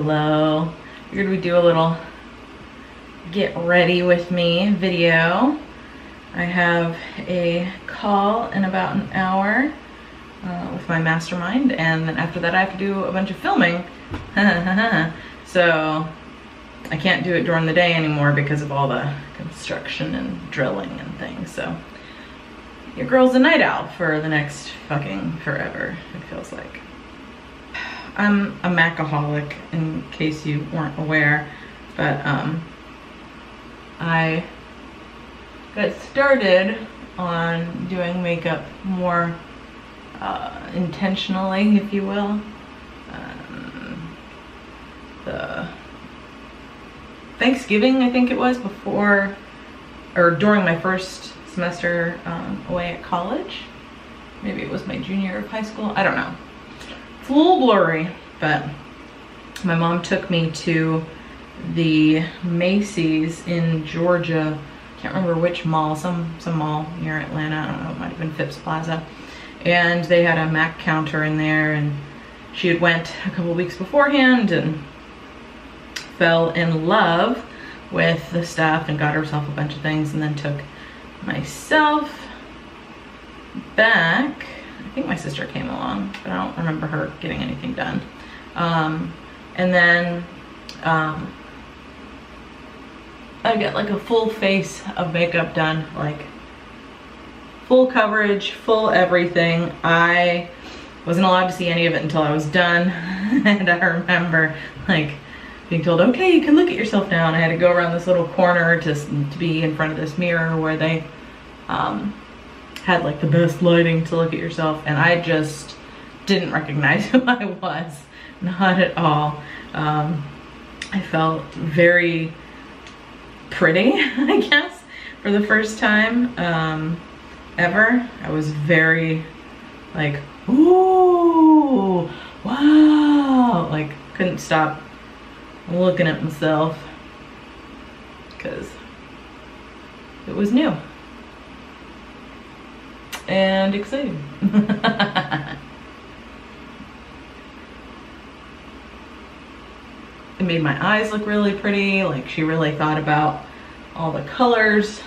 Hello. Figured we'd do a little get ready with me video. I have a call in about an hour with my mastermind, and then after that I have to do a bunch of filming. So I can't do it during the day anymore because of all the construction and drilling and things. So your girl's a night owl for the next fucking forever, it feels like. I'm a Macaholic, in case you weren't aware, but I got started on doing makeup more intentionally, if you will. The Thanksgiving, I think it was, before or during my first semester away at college. Maybe it was my junior year of high school, I don't know. It's a little blurry, but my mom took me to the Macy's in Georgia. Can't remember which mall, some mall near Atlanta. I don't know, it might have been Phipps Plaza. And they had a Mac counter in there, and she had went a couple weeks beforehand and fell in love with the stuff and got herself a bunch of things, and then took myself back. I think my sister came along, but I don't remember her getting anything done. And then I get like a full face of makeup done, like full coverage, full everything. I wasn't allowed to see any of it until I was done. And I remember like being told, okay, you can look at yourself now. And I had to go around this little corner to be in front of this mirror where they had like the best lighting to look at yourself, and I just didn't recognize who I was, not at all. I felt very pretty, I guess, for the first time ever. I was very like, ooh, wow, like couldn't stop looking at myself because it was new and exciting. It made my eyes look really pretty. Like she really thought about all the colors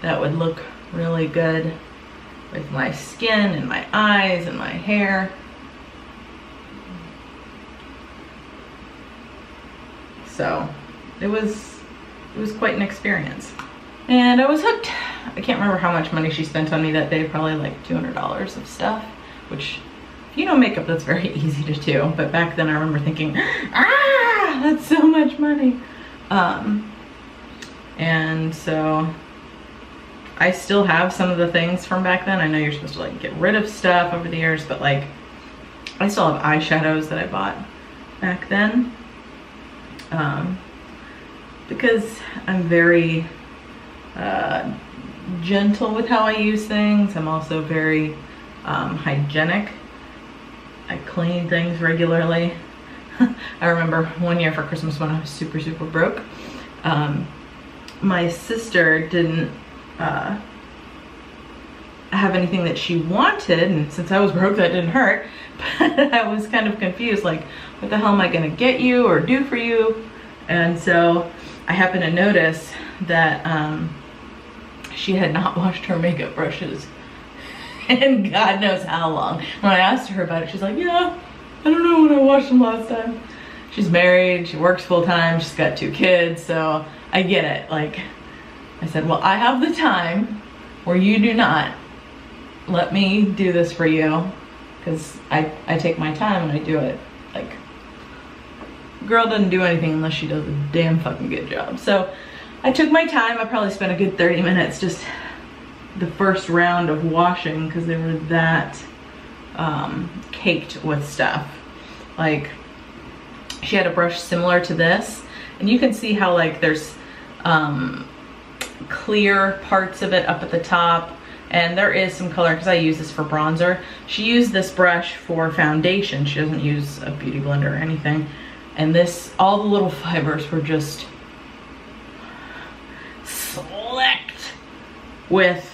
that would look really good with my skin and my eyes and my hair. So it was quite an experience. And I was hooked. I can't remember how much money she spent on me that day, probably like $200 of stuff, which if you know makeup, that's very easy to do. But back then I remember thinking, ah, that's so much money. And so I still have some of the things from back then. I know you're supposed to like get rid of stuff over the years, but like I still have eyeshadows that I bought back then. Because I'm very gentle with how I use things. I'm also very hygienic. I clean things regularly. I remember one year for Christmas when I was super broke, my sister didn't have anything that she wanted, and since I was broke that didn't hurt, but I was kind of confused, like what the hell am I gonna get you or do for you? And so I happened to notice that she had not washed her makeup brushes in God knows how long. When I asked her about it, she's like, yeah, I don't know when I washed them last time. She's married, she works full time, she's got 2 kids, so I get it. Like, I said, well, I have the time where you do not. Let me do this for you, because I take my time and I do it. Like, girl doesn't do anything unless she does a damn fucking good job. So I took my time. I probably spent a good 30 minutes just the first round of washing, because they were that caked with stuff. Like, she had a brush similar to this, and you can see how like there's clear parts of it up at the top, and there is some color because I use this for bronzer. She used this brush for foundation. She doesn't use a beauty blender or anything. And this, all the little fibers were just slicked with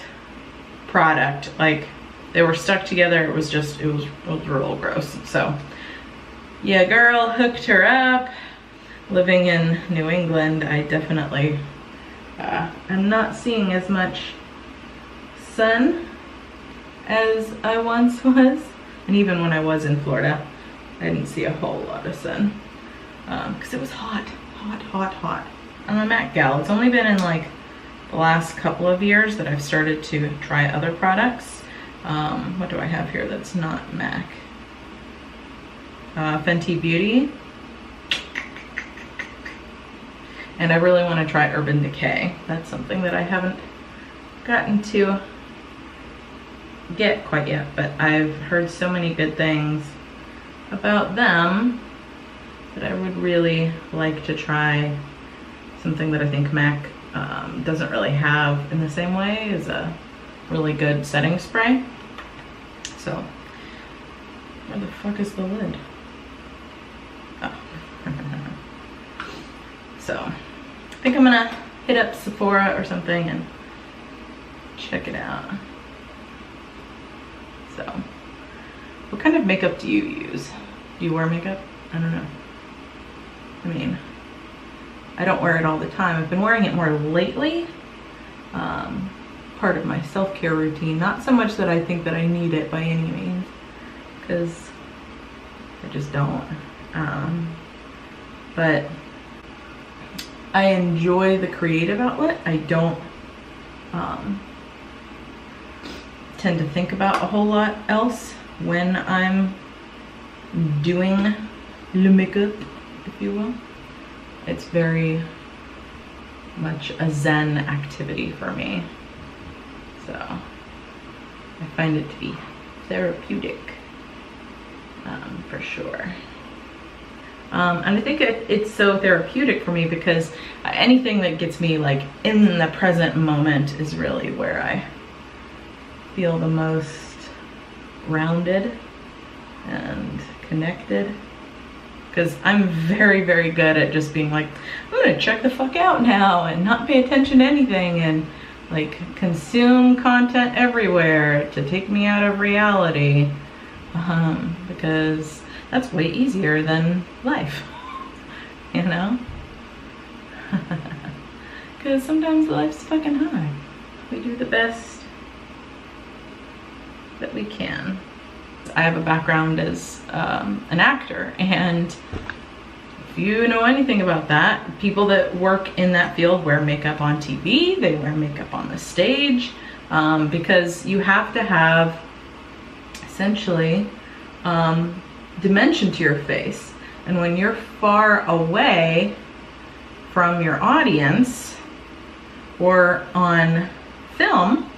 product. Like, they were stuck together. It was real gross. So yeah, girl hooked her up. Living in New England, I definitely am not seeing as much sun as I once was. And even when I was in Florida, I didn't see a whole lot of sun because it was hot, hot, hot, hot. I'm a MAC gal. It's only been in like the last couple of years that I've started to try other products. What do I have here that's not MAC? Fenty Beauty. And I really want to try Urban Decay. That's something that I haven't gotten to get quite yet, but I've heard so many good things about them that I would really like to try something that I think MAC doesn't really have in the same way as a really good setting spray. So, where the fuck is the lid? Oh. So, I think I'm gonna hit up Sephora or something and check it out. So, what kind of makeup do you use? Do you wear makeup? I don't know. I mean, I don't wear it all the time. I've been wearing it more lately. Part of my self-care routine. Not so much that I think that I need it by any means, because I just don't. But I enjoy the creative outlet. I don't tend to think about a whole lot else when I'm doing le makeup, if you will. It's very much a zen activity for me. So I find it to be therapeutic, for sure. And I think it's so therapeutic for me because anything that gets me like in the present moment is really where I feel the most rounded and connected. Because I'm very, very good at just being like, I'm gonna check the fuck out now and not pay attention to anything and like consume content everywhere to take me out of reality. Because that's way easier than life, you know? Because sometimes life's fucking hard. We do the best that we can. I have a background as an actor, and if you know anything about that, people that work in that field wear makeup on TV, they wear makeup on the stage, because you have to have essentially dimension to your face. And when you're far away from your audience or on film,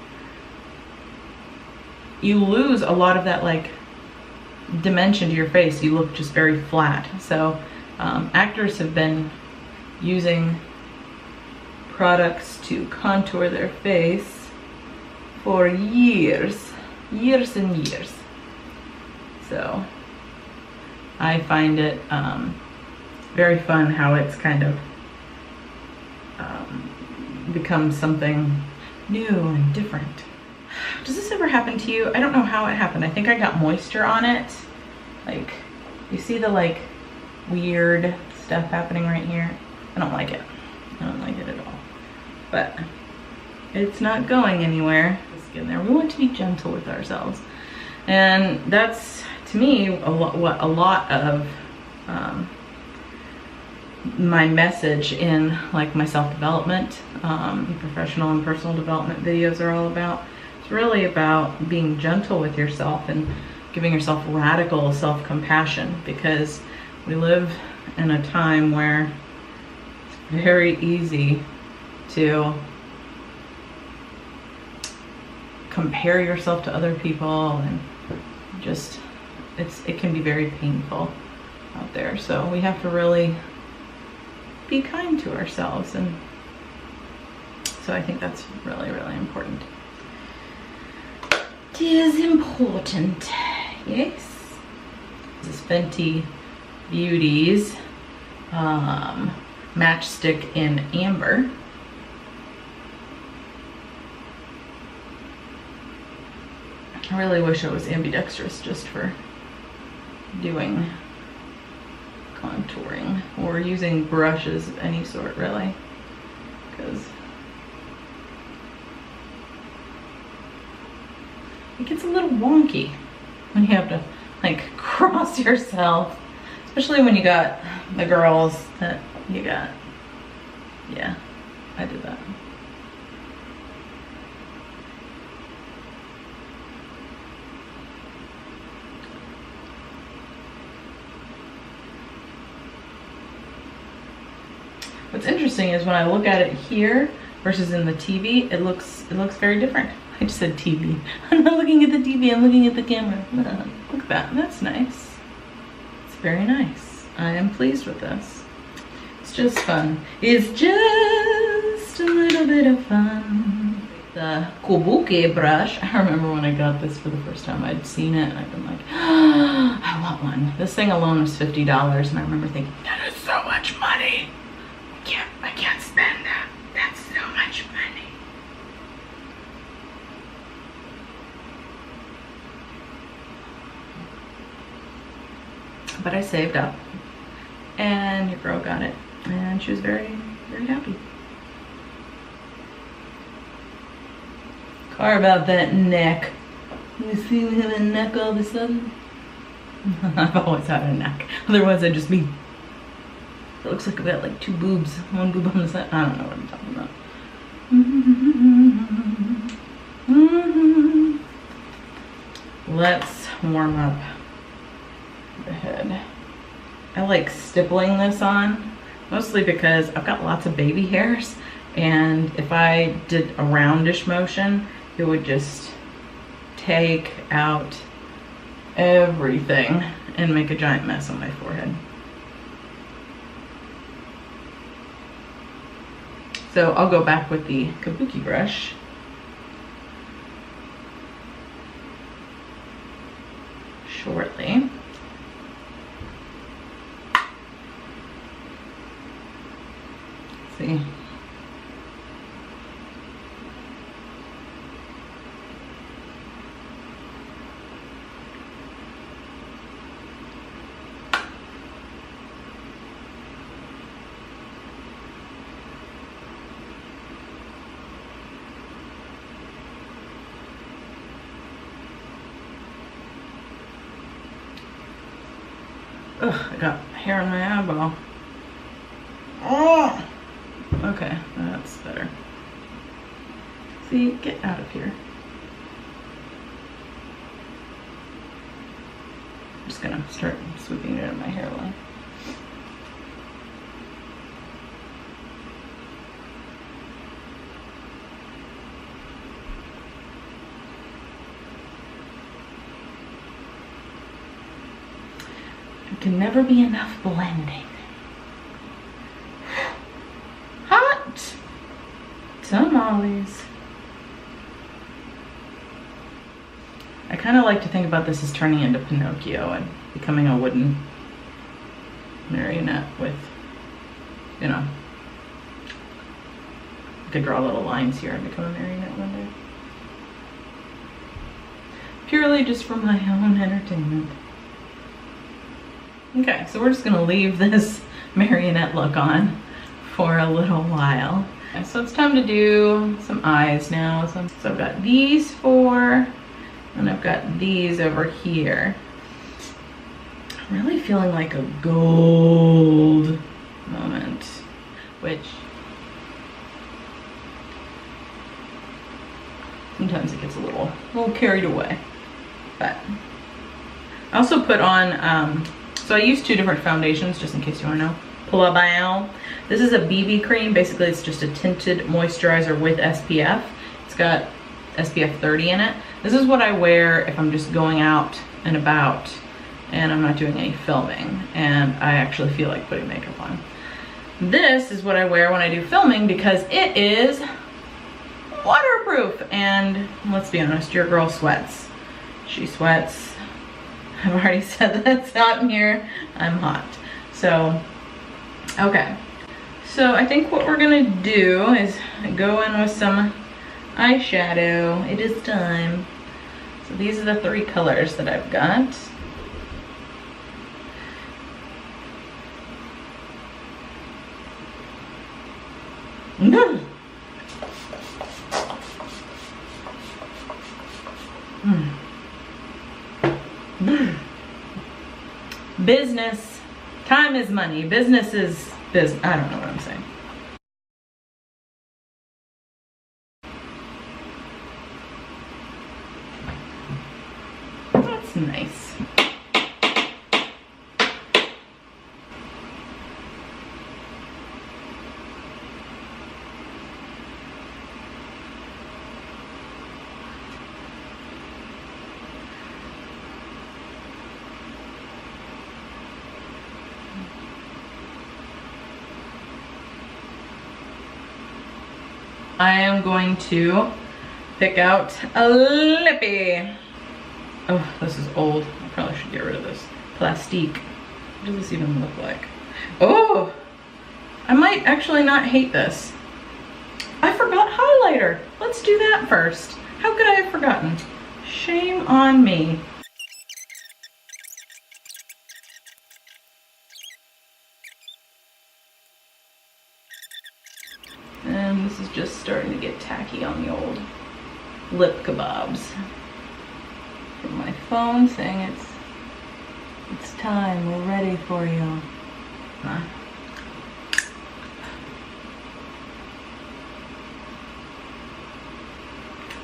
you lose a lot of that like dimension to your face. You look just very flat. So actors have been using products to contour their face for years and years. So I find it very fun how it's kind of become something new and different. Does this ever happen to you? I don't know how it happened. I think I got moisture on it. Like, you see the like weird stuff happening right here? I don't like it. I don't like it at all. But it's not going anywhere. Just get in there. We want to be gentle with ourselves. And that's, to me, what a lot of my message in like my self-development, professional and personal development videos are all about. It's really about being gentle with yourself and giving yourself radical self-compassion, because we live in a time where it's very easy to compare yourself to other people, and just it can be very painful out there. So we have to really be kind to ourselves, and so I think that's really, really important. It is important, yes. This is Fenty Beauty's Matchstick in Amber. I really wish I was ambidextrous just for doing contouring or using brushes of any sort, really, because it gets a little wonky when you have to like cross yourself, especially when you got the girls that you got. Yeah, I did that. What's interesting is when I look at it here versus in the TV, it looks very different. I just said TV. I'm not looking at the TV, I'm looking at the camera. Look at that, that's nice. It's very nice. I am pleased with this. It's just fun. It's just a little bit of fun. The Kabuki brush, I remember when I got this for the first time, I'd seen it and I'd been like, oh, I want one. This thing alone was $50 and I remember thinking, that is so much money. I can't spend that. That's so much money. But I saved up and your girl got it and she was very, very happy. Carve out that neck. You see we have a neck all of a sudden? I've always had a neck. Otherwise I'd just be, it looks like I've got like two boobs, one boob on the side. I don't know what I'm talking about. Let's warm up the head. I like stippling this on, mostly because I've got lots of baby hairs, and if I did a roundish motion, it would just take out everything and make a giant mess on my forehead. So I'll go back with the Kabuki brush. Shortly. See. Ugh, I got hair on my eyeball. Oh! Okay, that's better. See, get out of here. I'm just gonna start sweeping it in my hairline. Can never be enough blending. Hot tamales. I kind of like to think about this as turning into Pinocchio and becoming a wooden marionette with, you know, I could draw little lines here and become a marionette one day. Purely just for my own entertainment. Okay, so we're just gonna leave this marionette look on for a little while. Okay, so it's time to do some eyes now. So I've got these four, and I've got these over here. I'm really feeling like a gold moment, which sometimes it gets a little carried away. But I also put on, so I use two different foundations, just in case you want to know. Plabao. This is a BB cream. Basically, it's just a tinted moisturizer with SPF. It's got SPF 30 in it. This is what I wear if I'm just going out and about and I'm not doing any filming and I actually feel like putting makeup on. This is what I wear when I do filming because it is waterproof, and let's be honest, your girl sweats. She sweats. I've already said that it's hot in here. I'm hot. So, okay. So I think what we're gonna do is go in with some eyeshadow. It is time. So these are the three colors that I've got. Mm. Mm. Business. Time is money. Business is business. I don't know what I'm saying. That's nice. I am going to pick out a lippy. Oh, this is old. I probably should get rid of this. Plastique. What does this even look like? Oh, I might actually not hate this. I forgot highlighter. Let's do that first. How could I have forgotten? Shame on me. And this is just starting to get tacky on the old lip kebabs. From my phone saying it's time, we're ready for you. Huh?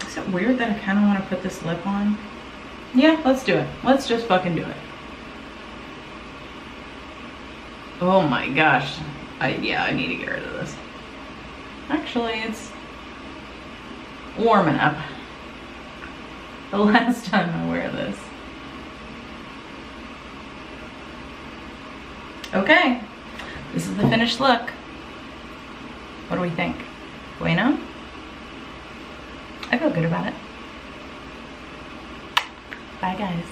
Is it weird that I kind of want to put this lip on? Yeah, let's do it. Let's just fucking do it. Oh my gosh. Yeah, I need to get rid of this. Actually, it's warming up. The last time I wear this. Okay, this is the finished look. What do we think? Bueno? I feel good about it. Bye guys.